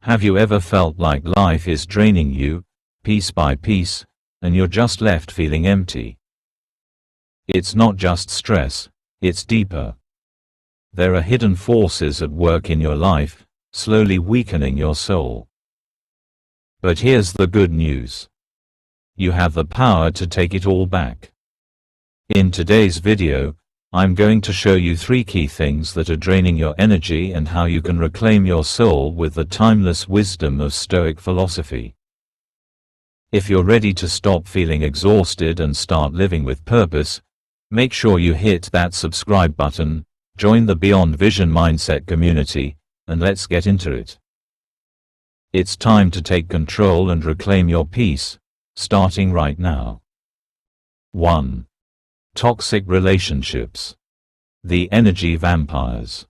Have you ever felt like life is draining you, piece by piece, and you're just left feeling empty? It's not just stress, it's deeper. There are hidden forces at work in your life, slowly weakening your soul. But here's the good news. You have the power to take it all back. In today's video, I'm going to show you 3 key things that are draining your energy and how you can reclaim your soul with the timeless wisdom of Stoic philosophy. If you're ready to stop feeling exhausted and start living with purpose, make sure you hit that subscribe button, join the Beyond Vision Mindset community, and let's get into it. It's time to take control and reclaim your peace, starting right now. 1. Toxic relationships. The energy vampires.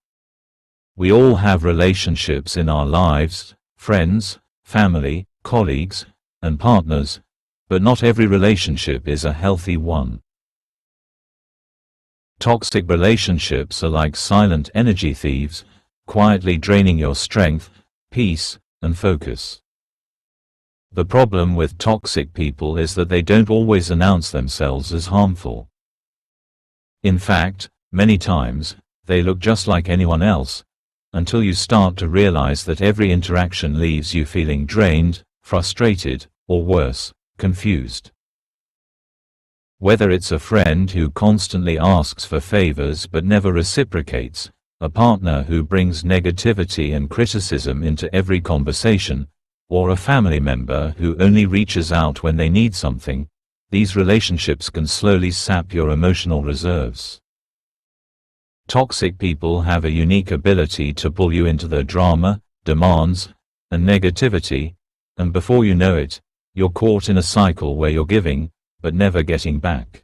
We all have relationships in our lives, friends, family, colleagues, and partners, but not every relationship is a healthy one. Toxic relationships are like silent energy thieves, quietly draining your strength, peace, and focus. The problem with toxic people is that they don't always announce themselves as harmful. In fact, many times, they look just like anyone else, until you start to realize that every interaction leaves you feeling drained, frustrated, or worse, confused. Whether it's a friend who constantly asks for favors but never reciprocates, a partner who brings negativity and criticism into every conversation, or a family member who only reaches out when they need something, these relationships can slowly sap your emotional reserves. Toxic people have a unique ability to pull you into their drama, demands, and negativity, and before you know it, you're caught in a cycle where you're giving, but never getting back.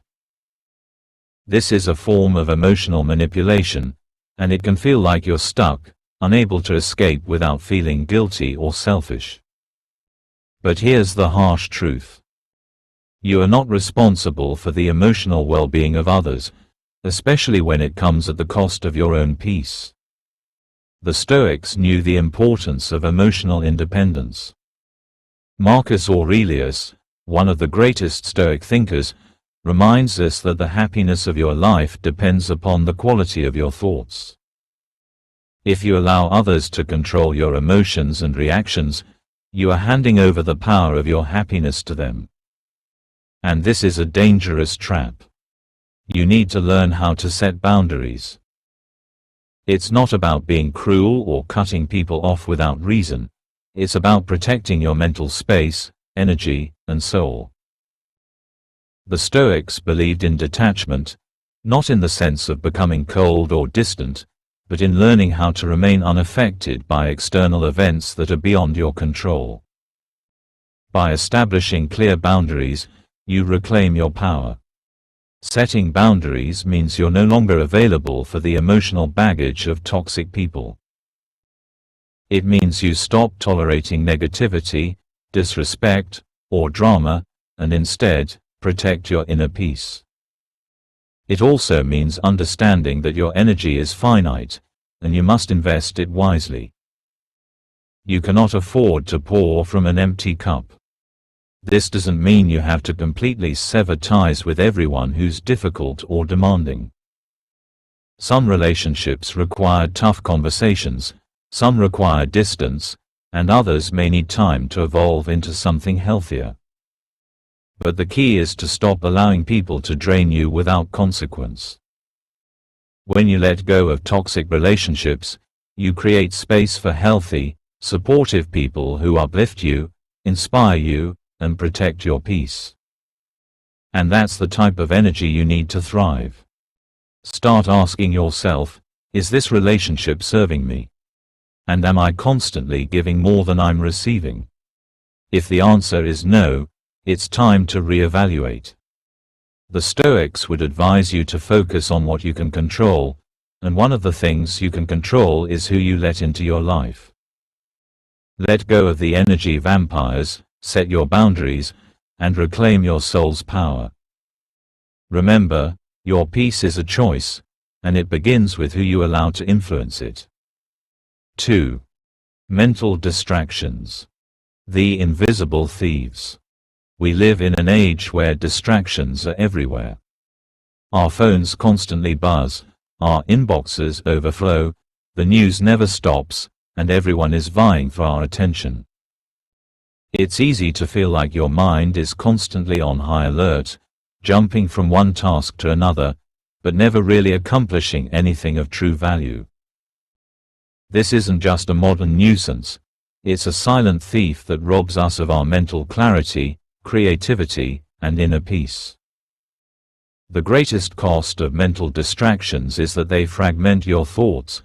This is a form of emotional manipulation, and it can feel like you're stuck, unable to escape without feeling guilty or selfish. But here's the harsh truth. You are not responsible for the emotional well-being of others, especially when it comes at the cost of your own peace. The Stoics knew the importance of emotional independence. Marcus Aurelius, one of the greatest Stoic thinkers, reminds us that the happiness of your life depends upon the quality of your thoughts. If you allow others to control your emotions and reactions, you are handing over the power of your happiness to them. And this is a dangerous trap. You need to learn how to set boundaries. It's not about being cruel or cutting people off without reason. It's about protecting your mental space, energy, and soul. The Stoics believed in detachment, not in the sense of becoming cold or distant, but in learning how to remain unaffected by external events that are beyond your control. By establishing clear boundaries, you reclaim your power. Setting boundaries means you're no longer available for the emotional baggage of toxic people. It means you stop tolerating negativity, disrespect, or drama, and instead, protect your inner peace. It also means understanding that your energy is finite, and you must invest it wisely. You cannot afford to pour from an empty cup. This doesn't mean you have to completely sever ties with everyone who's difficult or demanding. Some relationships require tough conversations, some require distance, and others may need time to evolve into something healthier. But the key is to stop allowing people to drain you without consequence. When you let go of toxic relationships, you create space for healthy, supportive people who uplift you, inspire you, and protect your peace. And that's the type of energy you need to thrive. Start asking yourself, is this relationship serving me? And am I constantly giving more than I'm receiving? If the answer is no, it's time to reevaluate. The Stoics would advise you to focus on what you can control, and one of the things you can control is who you let into your life. Let go of the energy vampires, set your boundaries, and reclaim your soul's power. Remember, your peace is a choice, and it begins with who you allow to influence it. 2. Mental distractions. The invisible thieves. We live in an age where distractions are everywhere. Our phones constantly buzz, our inboxes overflow, the news never stops, and everyone is vying for our attention. It's easy to feel like your mind is constantly on high alert, jumping from one task to another, but never really accomplishing anything of true value. This isn't just a modern nuisance, it's a silent thief that robs us of our mental clarity, creativity, and inner peace. The greatest cost of mental distractions is that they fragment your thoughts,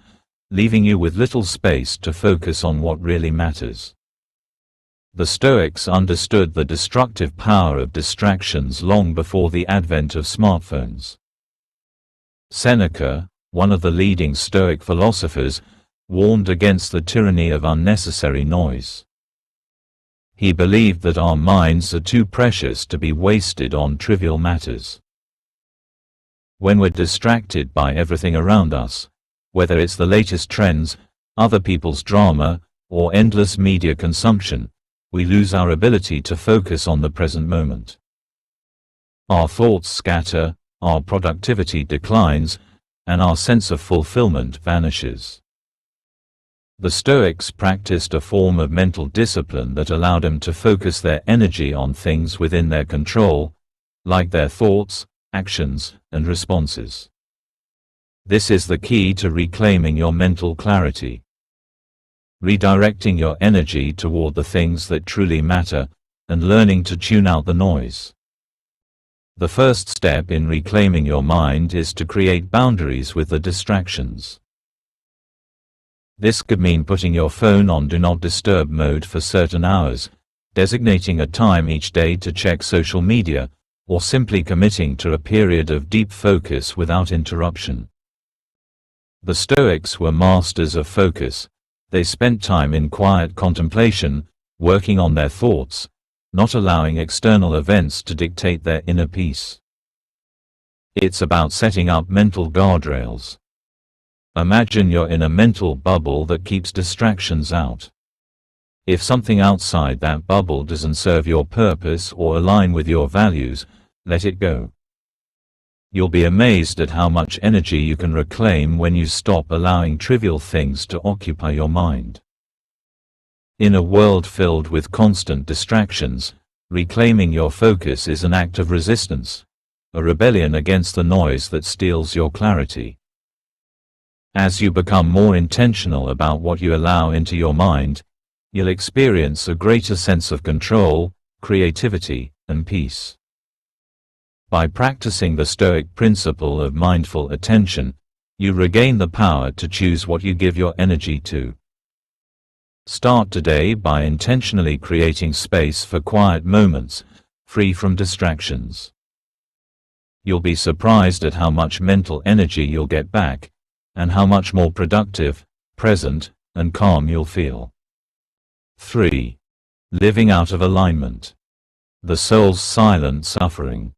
leaving you with little space to focus on what really matters. The Stoics understood the destructive power of distractions long before the advent of smartphones. Seneca, one of the leading Stoic philosophers, warned against the tyranny of unnecessary noise. He believed that our minds are too precious to be wasted on trivial matters. When we're distracted by everything around us, whether it's the latest trends, other people's drama, or endless media consumption, we lose our ability to focus on the present moment. Our thoughts scatter, our productivity declines, and our sense of fulfillment vanishes. The Stoics practiced a form of mental discipline that allowed them to focus their energy on things within their control, like their thoughts, actions, and responses. This is the key to reclaiming your mental clarity. Redirecting your energy toward the things that truly matter, and learning to tune out the noise. The first step in reclaiming your mind is to create boundaries with the distractions. This could mean putting your phone on Do Not Disturb mode for certain hours, designating a time each day to check social media, or simply committing to a period of deep focus without interruption. The Stoics were masters of focus. They spent time in quiet contemplation, working on their thoughts, not allowing external events to dictate their inner peace. It's about setting up mental guardrails. Imagine you're in a mental bubble that keeps distractions out. If something outside that bubble doesn't serve your purpose or align with your values, let it go. You'll be amazed at how much energy you can reclaim when you stop allowing trivial things to occupy your mind. In a world filled with constant distractions, reclaiming your focus is an act of resistance, a rebellion against the noise that steals your clarity. As you become more intentional about what you allow into your mind, you'll experience a greater sense of control, creativity, and peace. By practicing the Stoic principle of mindful attention, you regain the power to choose what you give your energy to. Start today by intentionally creating space for quiet moments, free from distractions. You'll be surprised at how much mental energy you'll get back, and how much more productive, present, and calm you'll feel. 3. Living out of alignment. The soul's silent suffering.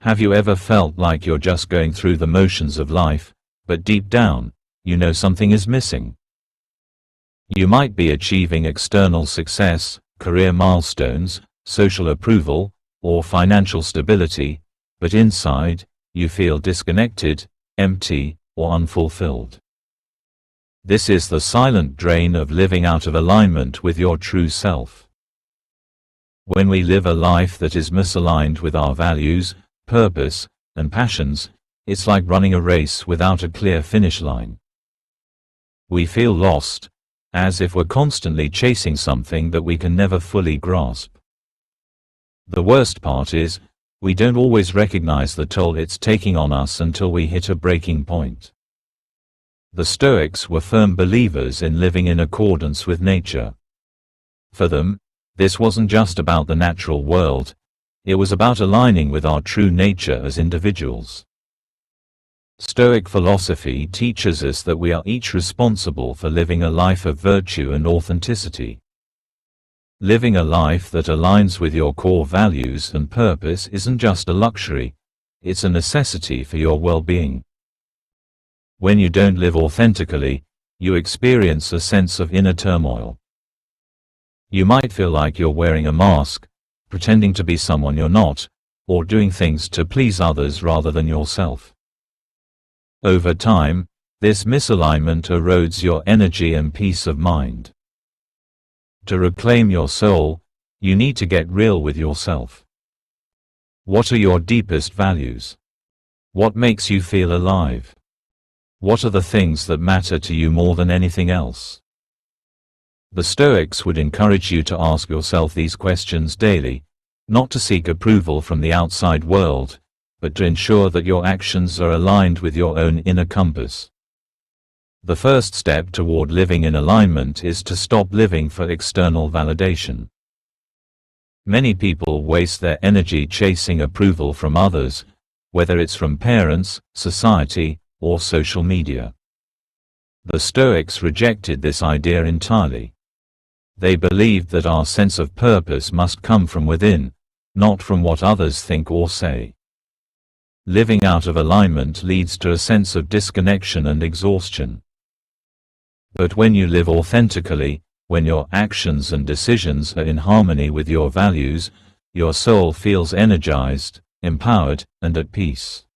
Have you ever felt like you're just going through the motions of life, but deep down, you know something is missing? You might be achieving external success, career milestones, social approval, or financial stability, but inside, you feel disconnected, empty, or unfulfilled. This is the silent drain of living out of alignment with your true self. When we live a life that is misaligned with our values, purpose, and passions, it's like running a race without a clear finish line. We feel lost, as if we're constantly chasing something that we can never fully grasp. The worst part is, we don't always recognize the toll it's taking on us until we hit a breaking point. The Stoics were firm believers in living in accordance with nature. For them, this wasn't just about the natural world, it was about aligning with our true nature as individuals. Stoic philosophy teaches us that we are each responsible for living a life of virtue and authenticity. Living a life that aligns with your core values and purpose isn't just a luxury, it's a necessity for your well-being. When you don't live authentically, you experience a sense of inner turmoil. You might feel like you're wearing a mask, pretending to be someone you're not, or doing things to please others rather than yourself. Over time, this misalignment erodes your energy and peace of mind. To reclaim your soul, you need to get real with yourself. What are your deepest values? What makes you feel alive? What are the things that matter to you more than anything else? The Stoics would encourage you to ask yourself these questions daily, not to seek approval from the outside world, but to ensure that your actions are aligned with your own inner compass. The first step toward living in alignment is to stop living for external validation. Many people waste their energy chasing approval from others, whether it's from parents, society, or social media. The Stoics rejected this idea entirely. They believed that our sense of purpose must come from within, not from what others think or say. Living out of alignment leads to a sense of disconnection and exhaustion. But when you live authentically, when your actions and decisions are in harmony with your values, your soul feels energized, empowered, and at peace.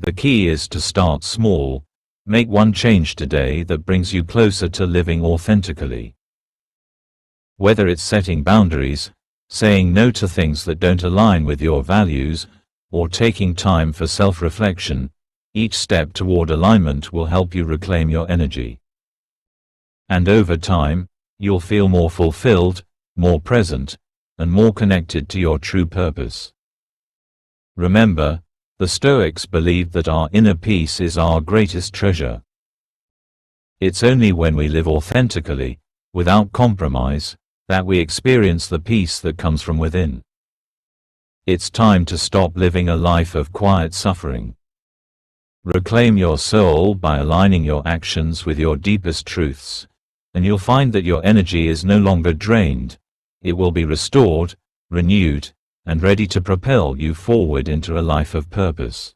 The key is to start small. Make one change today that brings you closer to living authentically. Whether it's setting boundaries, saying no to things that don't align with your values, or taking time for self-reflection, each step toward alignment will help you reclaim your energy. And over time, you'll feel more fulfilled, more present, and more connected to your true purpose. Remember, the Stoics believed that our inner peace is our greatest treasure. It's only when we live authentically, without compromise, that we experience the peace that comes from within. It's time to stop living a life of quiet suffering. Reclaim your soul by aligning your actions with your deepest truths, and you'll find that your energy is no longer drained. It will be restored, renewed, and ready to propel you forward into a life of purpose.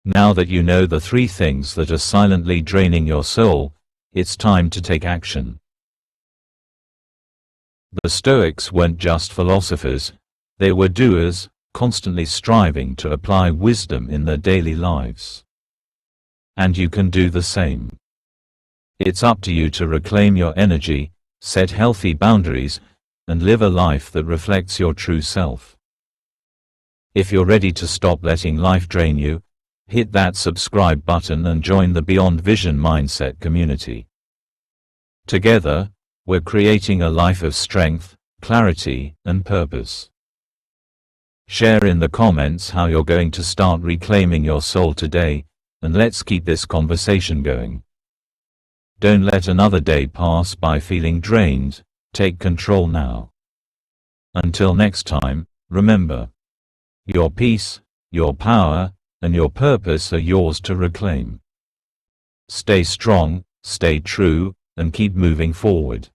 Now that you know the 3 things that are silently draining your soul, it's time to take action. The Stoics weren't just philosophers, they were doers, constantly striving to apply wisdom in their daily lives. And you can do the same. It's up to you to reclaim your energy, set healthy boundaries, and live a life that reflects your true self. If you're ready to stop letting life drain you, hit that subscribe button and join the Beyond Vision Mindset community. Together, we're creating a life of strength, clarity, and purpose. Share in the comments how you're going to start reclaiming your soul today, and let's keep this conversation going. Don't let another day pass by feeling drained. Take control now. Until next time, remember, your peace, your power, and your purpose are yours to reclaim. Stay strong, stay true, and keep moving forward.